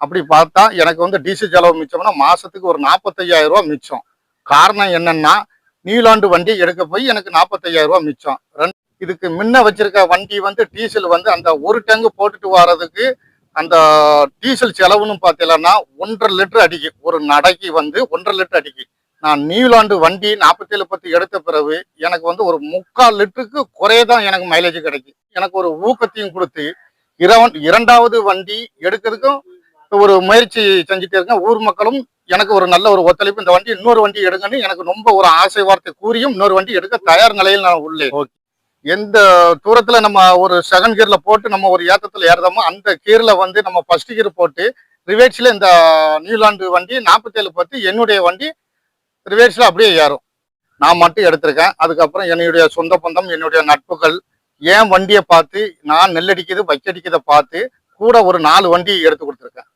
அப்படி பார்த்தா எனக்கு வந்து டீசல் செலவு மிச்சம்னா மாசத்துக்கு ஒரு 45,000 ரூபா மிச்சம். காரணம் என்னன்னா, நியூலாண்டு வண்டி எடுக்க போய் எனக்கு 45,000 ரூபா மிச்சம். இதுக்கு முன்ன வச்சிருக்க வண்டி வந்து டீசல் வந்து அந்த ஒரு டேங்கு போட்டுட்டு வர்றதுக்கு அந்த டீசல் செலவுன்னு பார்த்தீங்கன்னா 1,5 லிட்டர் அடிக்கும். ஒரு நடைக்கு வந்து 1,5 லிட்டர் அடிக்கும். நான் நியூலாண்டு வண்டி 47 எடுத்த பிறகு எனக்கு வந்து ஒரு 3/4 லிட்டருக்கு குறையதான் எனக்கு மைலேஜ் கிடைக்கும். எனக்கு ஒரு ஊக்கத்தையும் கொடுத்து இரண்டாவது வண்டி எடுக்கிறதுக்கும் ஒரு முயற்சி செஞ்சுட்டே இருக்கேன். ஊர் மக்களும் எனக்கு ஒரு நல்ல ஒரு ஒத்துழைப்பு, இந்த வண்டி இன்னொரு வண்டி எடுங்கன்னு எனக்கு ரொம்ப ஒரு ஆசை வார்த்தை கூறியும் இன்னொரு வண்டி எடுக்க தயார் நிலையில் நான் உள்ளேன். எந்த தூரத்துல நம்ம ஒரு செகண்ட் கியர்ல போட்டு நம்ம ஒரு ஏத்தத்துல ஏறுறோமோ அந்த கியர்ல வந்து நம்ம ஃபர்ஸ்ட் கியர் போட்டு ரிவேர்ஸ்ல இந்த நியூலாண்டு வண்டி 47 என்னுடைய வண்டி ரிவேர்ஸ்ல அப்படியே ஏறும். நான் மட்டும் எடுத்திருக்கேன். அதுக்கப்புறம் என்னுடைய சொந்த பந்தம், என்னுடைய நட்புகள் என் வண்டியை பார்த்து நான் நெல்லடிக்குது வைக்கடிக்கிறத பார்த்து கூட ஒரு 4 வண்டி எடுத்து கொடுத்துருக்கேன்.